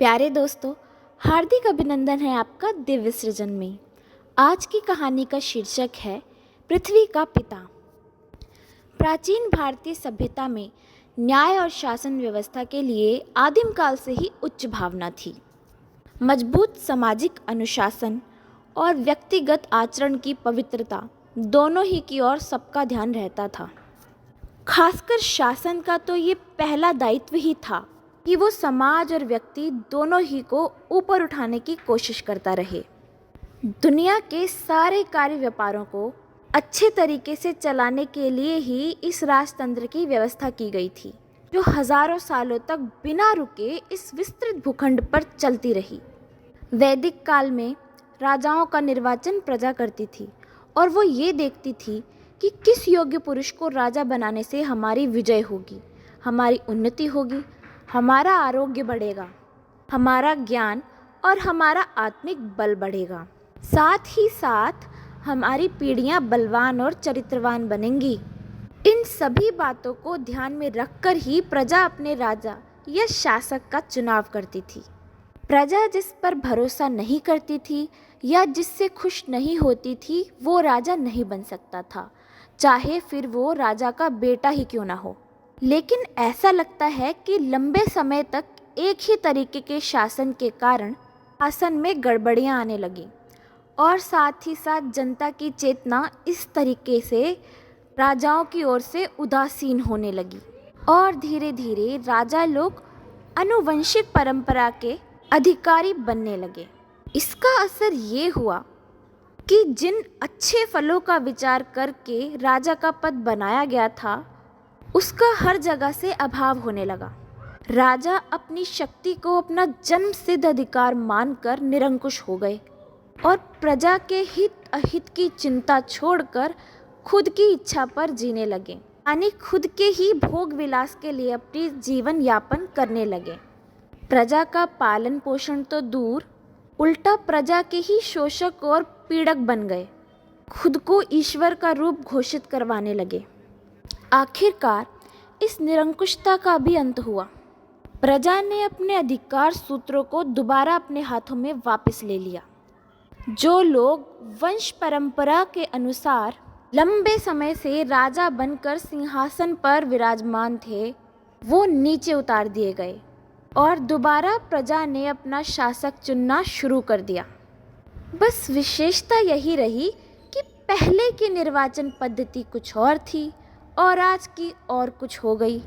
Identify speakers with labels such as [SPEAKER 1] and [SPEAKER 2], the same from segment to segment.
[SPEAKER 1] प्यारे दोस्तों, हार्दिक अभिनंदन है आपका दिव्य सृजन में। आज की कहानी का शीर्षक है पृथ्वी का पिता। प्राचीन भारतीय सभ्यता में न्याय और शासन व्यवस्था के लिए आदिम काल से ही उच्च भावना थी। मजबूत सामाजिक अनुशासन और व्यक्तिगत आचरण की पवित्रता दोनों ही की ओर सबका ध्यान रहता था। खासकर शासन का तो ये पहला दायित्व ही था कि वो समाज और व्यक्ति दोनों ही को ऊपर उठाने की कोशिश करता रहे। दुनिया के सारे कार्य व्यापारों को अच्छे तरीके से चलाने के लिए ही इस राजतंत्र की व्यवस्था की गई थी, जो हजारों सालों तक बिना रुके इस विस्तृत भूखंड पर चलती रही। वैदिक काल में राजाओं का निर्वाचन प्रजा करती थी और वो ये देखती थी कि किस योग्य पुरुष को राजा बनाने से हमारी विजय होगी, हमारी उन्नति होगी, हमारा आरोग्य बढ़ेगा, हमारा ज्ञान और हमारा आत्मिक बल बढ़ेगा, साथ ही साथ हमारी पीढ़ियां बलवान और चरित्रवान बनेंगी। इन सभी बातों को ध्यान में रखकर ही प्रजा अपने राजा या शासक का चुनाव करती थी। प्रजा जिस पर भरोसा नहीं करती थी या जिससे खुश नहीं होती थी, वो राजा नहीं बन सकता था, चाहे फिर वो राजा का बेटा ही क्यों ना हो। लेकिन ऐसा लगता है कि लंबे समय तक एक ही तरीके के शासन के कारण शासन में गड़बड़ियां आने लगी और साथ ही साथ जनता की चेतना इस तरीके से राजाओं की ओर से उदासीन होने लगी और धीरे धीरे राजा लोग आनुवंशिक परंपरा के अधिकारी बनने लगे। इसका असर ये हुआ कि जिन अच्छे फलों का विचार करके राजा का पद बनाया गया था, उसका हर जगह से अभाव होने लगा। राजा अपनी शक्ति को अपना जन्म सिद्ध अधिकार मानकर निरंकुश हो गए और प्रजा के हित अहित की चिंता छोड़कर खुद की इच्छा पर जीने लगे, यानी खुद के ही भोग विलास के लिए अपनी जीवन यापन करने लगे। प्रजा का पालन पोषण तो दूर, उल्टा प्रजा के ही शोषक और पीड़क बन गए, खुद को ईश्वर का रूप घोषित करवाने लगे। आखिरकार इस निरंकुशता का भी अंत हुआ। प्रजा ने अपने अधिकार सूत्रों को दोबारा अपने हाथों में वापस ले लिया। जो लोग वंश परंपरा के अनुसार लंबे समय से राजा बनकर सिंहासन पर विराजमान थे, वो नीचे उतार दिए गए और दोबारा प्रजा ने अपना शासक चुनना शुरू कर दिया। बस विशेषता यही रही कि पहले की निर्वाचन पद्धति कुछ और थी और आज की और कुछ हो गई।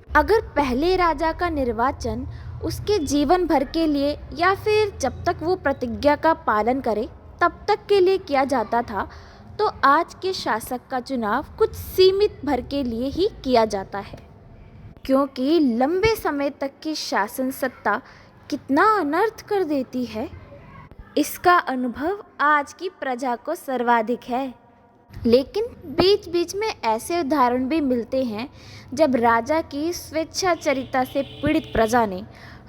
[SPEAKER 1] अगर पहले राजा का निर्वाचन उसके जीवन भर के लिए या फिर जब तक वो प्रतिज्ञा का पालन करे तब तक के लिए किया जाता था, तो आज के शासक का चुनाव कुछ सीमित भर के लिए ही किया जाता है, क्योंकि लंबे समय तक की शासन सत्ता कितना अनर्थ कर देती है, इसका अनुभव आज की प्रजा को सर्वाधिक है। लेकिन बीच बीच में ऐसे उदाहरण भी मिलते हैं जब राजा की स्वेच्छाचारिता से पीड़ित प्रजा ने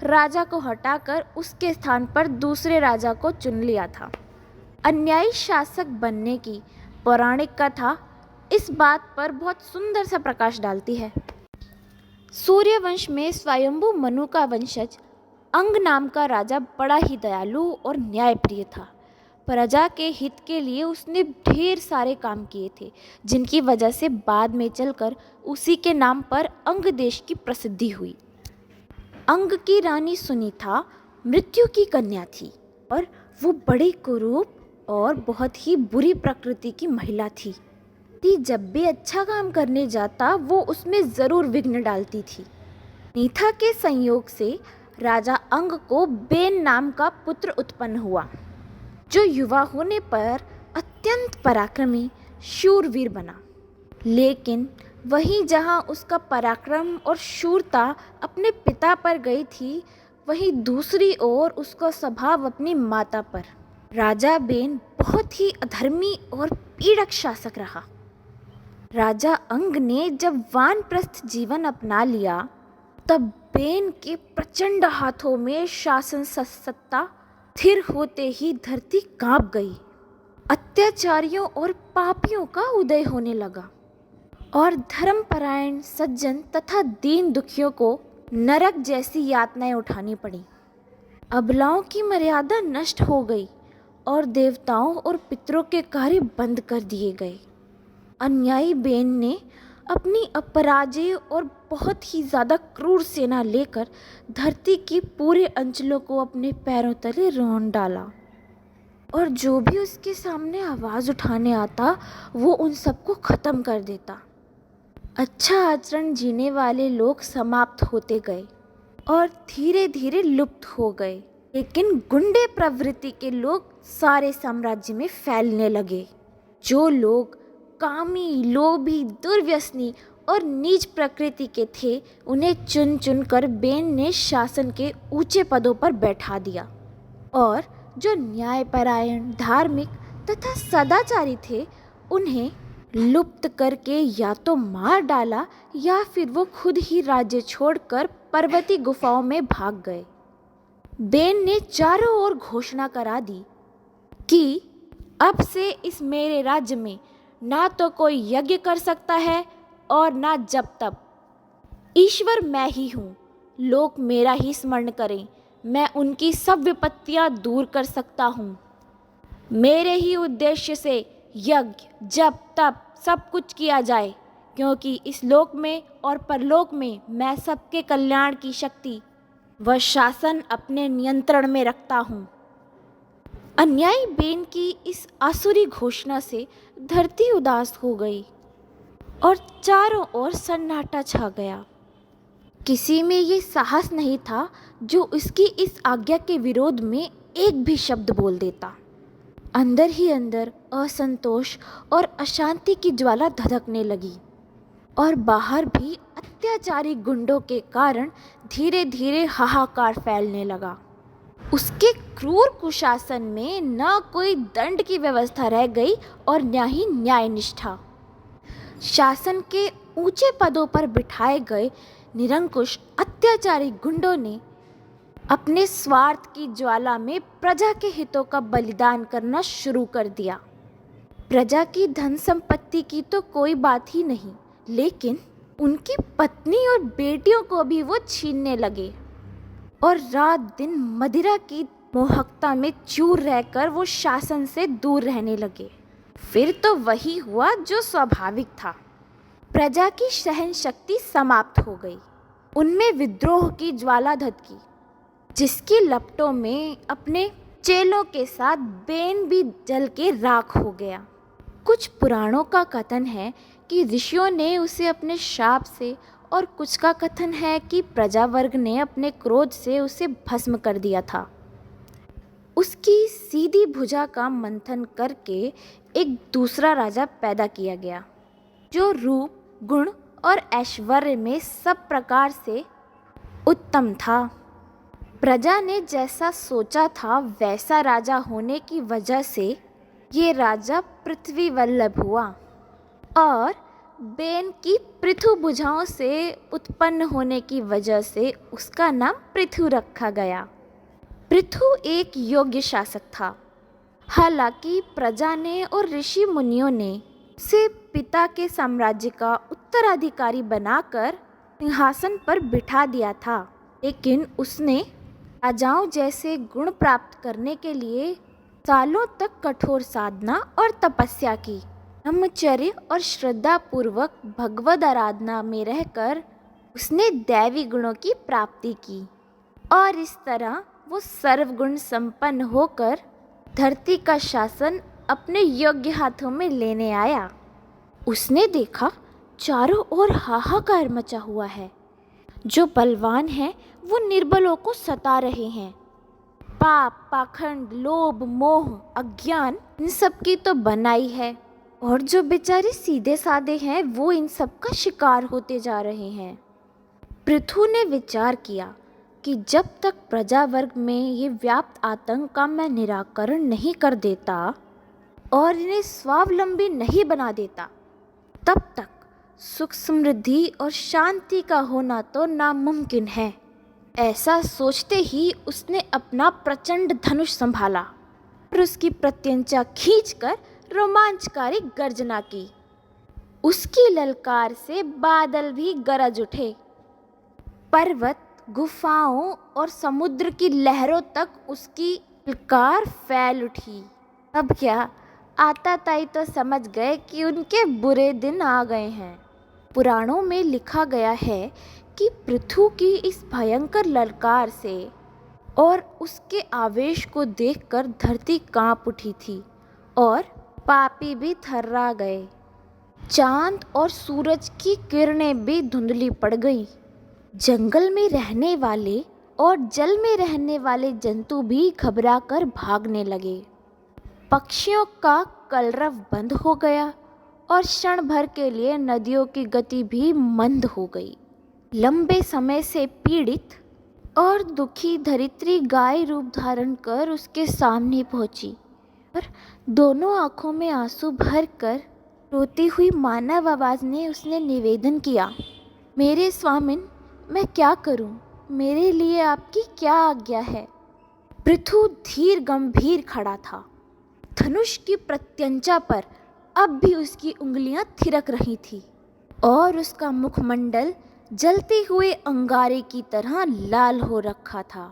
[SPEAKER 1] राजा को हटाकर उसके स्थान पर दूसरे राजा को चुन लिया था। अन्यायी शासक बनने की पौराणिक कथा इस बात पर बहुत सुंदर सा प्रकाश डालती है। सूर्यवंश में स्वयंभू मनु का वंशज अंग नाम का राजा बड़ा ही दयालु और न्यायप्रिय था। प्रजा के हित के लिए उसने ढेर सारे काम किए थे, जिनकी वजह से बाद में चलकर उसी के नाम पर अंग देश की प्रसिद्धि हुई। अंग की रानी सुनीता मृत्यु की कन्या थी और वो बड़ी कुरूप और बहुत ही बुरी प्रकृति की महिला थी। जब भी अच्छा काम करने जाता वो उसमें ज़रूर विघ्न डालती थी। सुनीता के संयोग से राजा अंग को बेन नाम का पुत्र उत्पन्न हुआ, जो युवा होने पर अत्यंत पराक्रमी शूरवीर बना। लेकिन वहीं जहां उसका पराक्रम और शूरता अपने पिता पर गई थी, वहीं दूसरी ओर उसका स्वभाव अपनी माता पर। राजा बेन बहुत ही अधर्मी और पीड़क शासक रहा। राजा अंग ने जब वानप्रस्थ जीवन अपना लिया, तब बेन के प्रचंड हाथों में शासन सत्ता स्थिर होते ही धरती कांप गई। अत्याचारियों और पापियों का उदय होने लगा और धर्मपरायण सज्जन तथा दीन दुखियों को नरक जैसी यातनाएं उठानी पड़ी। अबलाओं की मर्यादा नष्ट हो गई और देवताओं और पितरों के कार्य बंद कर दिए गए। अन्यायी बेन ने अपनी अपराजेय और बहुत ही ज़्यादा क्रूर सेना लेकर धरती के पूरे अंचलों को अपने पैरों तले रौंद डाला और जो भी उसके सामने आवाज़ उठाने आता वो उन सबको ख़त्म कर देता। अच्छा आचरण जीने वाले लोग समाप्त होते गए और धीरे धीरे लुप्त हो गए, लेकिन गुंडे प्रवृत्ति के लोग सारे साम्राज्य में फैलने लगे। जो लोग कामी, लोभी, दुर्व्यसनी और नीच प्रकृति के थे, उन्हें चुन चुन कर बेन ने शासन के ऊंचे पदों पर बैठा दिया और जो न्यायपरायण, धार्मिक तथा सदाचारी थे, उन्हें लुप्त करके या तो मार डाला या फिर वो खुद ही राज्य छोड़कर पर्वतीय गुफाओं में भाग गए। बेन ने चारों ओर घोषणा करा दी कि अब से इस मेरे राज्य में ना तो कोई यज्ञ कर सकता है और ना जब तब। ईश्वर मैं ही हूँ, लोग मेरा ही स्मरण करें, मैं उनकी सब विपत्तियाँ दूर कर सकता हूँ। मेरे ही उद्देश्य से यज्ञ, जब तप सब कुछ किया जाए, क्योंकि इस लोक में और परलोक में मैं सबके कल्याण की शक्ति व शासन अपने नियंत्रण में रखता हूँ। अन्यायी बेन की इस आसुरी घोषणा से धरती उदास हो गई और चारों ओर सन्नाटा छा गया। किसी में ये साहस नहीं था जो उसकी इस आज्ञा के विरोध में एक भी शब्द बोल देता। अंदर ही अंदर असंतोष और अशांति की ज्वाला धधकने लगी और बाहर भी अत्याचारी गुंडों के कारण धीरे धीरे हाहाकार फैलने लगा। उसके क्रूर कुशासन में न कोई दंड की व्यवस्था रह गई और न ही न्याय निष्ठा। शासन के ऊंचे पदों पर बिठाए गए निरंकुश अत्याचारी गुंडों ने अपने स्वार्थ की ज्वाला में प्रजा के हितों का बलिदान करना शुरू कर दिया। प्रजा की धन संपत्ति की तो कोई बात ही नहीं, लेकिन उनकी पत्नी और बेटियों को भी वो छीनने लगे और रात दिन मदिरा की मोहकता में चूर रहकर वो शासन से दूर रहने लगे। फिर तो वही हुआ जो स्वाभाविक था। प्रजा की सहन शक्ति समाप्त हो गई। उनमें विद्रोह की ज्वाला धधकी, जिसकी लपटों में अपने चेलों के साथ बेन भी जल के राख हो गया। कुछ पुराणों का कथन है कि ऋषियों ने उसे अपने शाप से, और कुछ का कथन है कि प्रजा वर्ग ने अपने क्रोध से उसे भस्म कर दिया था। उसकी सीधी भुजा का मंथन करके एक दूसरा राजा पैदा किया गया, जो रूप, गुण और ऐश्वर्य में सब प्रकार से उत्तम था। प्रजा ने जैसा सोचा था वैसा राजा होने की वजह से ये राजा पृथ्वी वल्लभ हुआ और बेन की पृथु भुजाओं से उत्पन्न होने की वजह से उसका नाम पृथु रखा गया। पृथु एक योग्य शासक था। हालांकि प्रजा ने और ऋषि मुनियों ने उसे पिता के साम्राज्य का उत्तराधिकारी बनाकर सिंहासन पर बिठा दिया था, लेकिन उसने राजाओं जैसे गुण प्राप्त करने के लिए सालों तक कठोर साधना और तपस्या की। ब्रह्मचर्य और श्रद्धा पूर्वक भगवद आराधना में रहकर उसने दैवी गुणों की प्राप्ति की और इस तरह वो सर्वगुण संपन्न होकर धरती का शासन अपने योग्य हाथों में लेने आया। उसने देखा चारों ओर हाहाकार मचा हुआ है। जो बलवान हैं वो निर्बलों को सता रहे हैं। पाप, पाखंड, लोभ, मोह, अज्ञान इन सब की तो बनाई है और जो बेचारे सीधे साधे हैं वो इन सब का शिकार होते जा रहे हैं। पृथु ने विचार किया कि जब तक प्रजा वर्ग में ये व्याप्त आतंक का मैं निराकरण नहीं कर देता और इन्हें स्वावलंबी नहीं बना देता, तब तक सुख, समृद्धि और शांति का होना तो नामुमकिन है। ऐसा सोचते ही उसने अपना प्रचंड धनुष संभाला और उसकी प्रत्यंचा खींचकर रोमांचकारी गर्जना की। उसकी ललकार से बादल भी गरज उठे। पर्वत गुफाओं और समुद्र की लहरों तक उसकी ललकार फैल उठी। अब क्या, आताताई तो समझ गए कि उनके बुरे दिन आ गए हैं। पुराणों में लिखा गया है कि पृथु की इस भयंकर ललकार से और उसके आवेश को देखकर धरती कांप उठी थी और पापी भी थर्रा गए। चांद और सूरज की किरणें भी धुंधली पड़ गईं। जंगल में रहने वाले और जल में रहने वाले जंतु भी घबराकर भागने लगे। पक्षियों का कलरव बंद हो गया और क्षण भर के लिए नदियों की गति भी मंद हो गई। लंबे समय से पीड़ित और दुखी धरित्री गाय रूप धारण कर उसके सामने पहुंची और दोनों आंखों में आंसू भर कर रोती हुई मानव आवाज़ ने उसने निवेदन किया, मेरे स्वामिन, मैं क्या करूं? मेरे लिए आपकी क्या आज्ञा है? पृथु धीर गंभीर खड़ा था। धनुष की प्रत्यंचा पर अब भी उसकी उंगलियां थिरक रही थी और उसका मुखमंडल जलते हुए अंगारे की तरह लाल हो रखा था।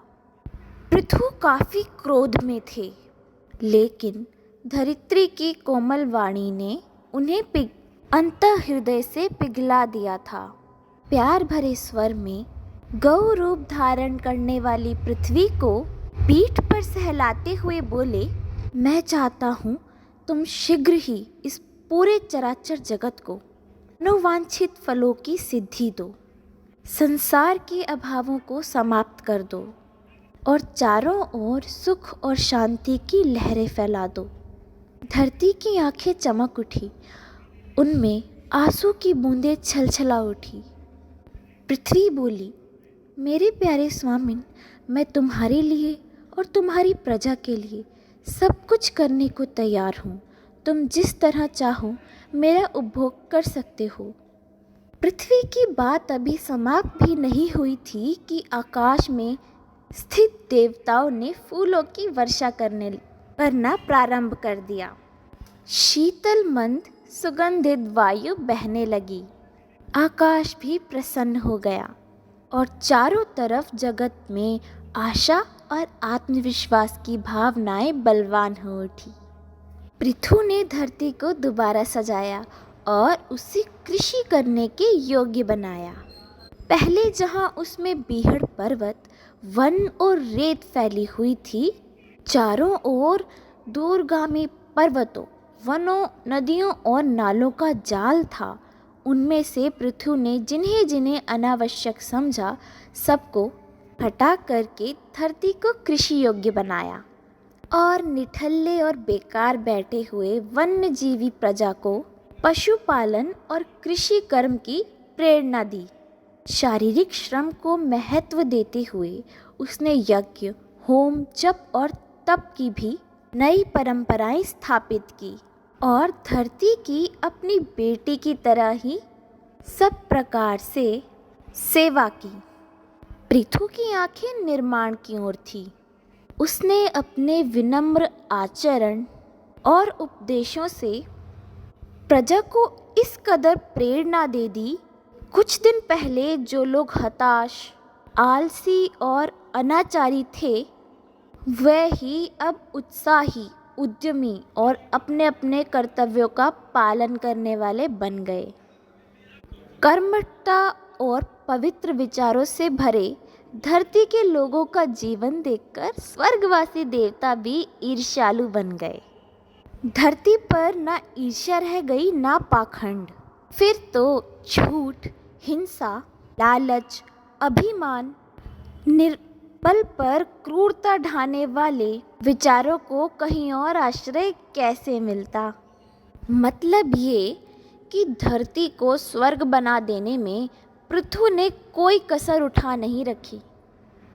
[SPEAKER 1] पृथु काफी क्रोध में थे, लेकिन धरित्री की कोमल वाणी ने उन्हें अंतःहृदय से पिघला दिया था। प्यार भरे स्वर में गौ रूप धारण करने वाली पृथ्वी को पीठ पर सहलाते हुए बोले, मैं चाहता हूँ तुम शीघ्र ही इस पूरे चराचर जगत को मनोवांछित फलों की सिद्धि दो, संसार के अभावों को समाप्त कर दो और चारों ओर सुख और शांति की लहरें फैला दो। धरती की आंखें चमक उठी, उनमें आंसू की बूंदें छलछला उठी। पृथ्वी बोली, मेरे प्यारे स्वामिन, मैं तुम्हारे लिए और तुम्हारी प्रजा के लिए सब कुछ करने को तैयार हूँ। तुम जिस तरह चाहो मेरा उपभोग कर सकते हो। पृथ्वी की बात अभी समाप्त भी नहीं हुई थी कि आकाश में स्थित देवताओं ने फूलों की वर्षा करना प्रारंभ कर दिया। शीतल मंद सुगंधित वायु बहने लगी। आकाश भी प्रसन्न हो गया और चारों तरफ जगत में आशा और आत्मविश्वास की भावनाएं बलवान हो उठी। पृथु ने धरती को दोबारा सजाया और उसे कृषि करने के योग्य बनाया। पहले जहां उसमें बीहड़ पर्वत, वन और रेत फैली हुई थी, चारों ओर दूरगामी पर्वतों, वनों, नदियों और नालों का जाल था। उनमें से पृथु ने जिन्हें जिन्हें अनावश्यक समझा, सबको हटा करके धरती को कृषि योग्य बनाया और निठल्ले और बेकार बैठे हुए वन्य जीवी प्रजा को पशुपालन और कृषि कर्म की प्रेरणा दी। शारीरिक श्रम को महत्व देते हुए उसने यज्ञ, होम, जप और तप की भी नई परंपराएं स्थापित की और धरती की अपनी बेटी की तरह ही सब प्रकार से सेवा की। पृथु की आंखें निर्माण की ओर थी। उसने अपने विनम्र आचरण और उपदेशों से प्रजा को इस कदर प्रेरणा दे दी। कुछ दिन पहले जो लोग हताश, आलसी और अनाचारी थे, वे ही अब उत्साही, उद्यमी और अपने अपने कर्तव्यों का पालन करने वाले बन गए। कर्मठता और पवित्र विचारों से भरे धरती के लोगों का जीवन देखकर स्वर्गवासी देवता भी ईर्ष्यालु बन गए। धरती पर ना ईर्ष्या रह गई, ना पाखंड। फिर तो झूठ, हिंसा, लालच, अभिमान, निर्बल पर क्रूरता ढाने वाले विचारों को कहीं और आश्रय कैसे मिलता। मतलब ये कि धरती को स्वर्ग बना देने में पृथु ने कोई कसर उठा नहीं रखी,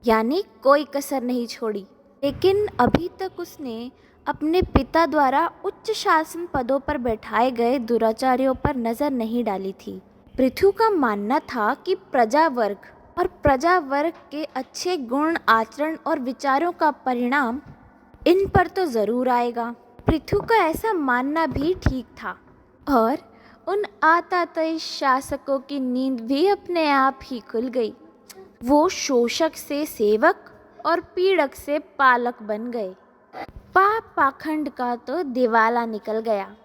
[SPEAKER 1] यानी कोई कसर नहीं छोड़ी। लेकिन अभी तक उसने अपने पिता द्वारा उच्च शासन पदों पर बैठाए गए दुराचारियों पर नज़र नहीं डाली थी। पृथु का मानना था कि प्रजा वर्ग के अच्छे गुण, आचरण और विचारों का परिणाम इन पर तो ज़रूर आएगा। पृथु का ऐसा मानना भी ठीक था और उन आताताई शासकों की नींद भी अपने आप ही खुल गई। वो शोषक से सेवक और पीड़क से पालक बन गए। पाप पाखंड का तो दिवाला निकल गया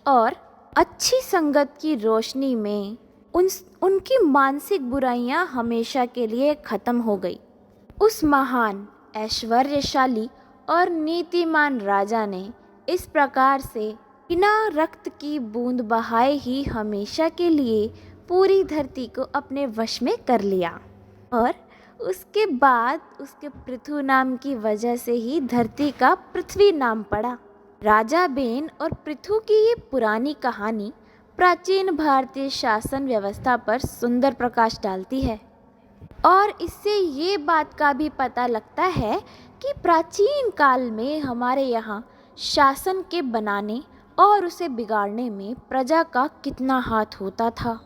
[SPEAKER 1] और अच्छी संगत की रोशनी में उनकी मानसिक बुराइयां हमेशा के लिए खत्म हो गई। उस महान, ऐश्वर्यशाली और नीतिमान राजा ने इस प्रकार से बिना रक्त की बूंद बहाए ही हमेशा के लिए पूरी धरती को अपने वश में कर लिया और उसके बाद उसके पृथु नाम की वजह से ही धरती का पृथ्वी नाम पड़ा। राजा बेन और पृथु की ये पुरानी कहानी प्राचीन भारतीय शासन व्यवस्था पर सुंदर प्रकाश डालती है और इससे ये बात का भी पता लगता है कि प्राचीन काल में हमारे यहाँ शासन के बनाने और उसे बिगाड़ने में प्रजा का कितना हाथ होता था।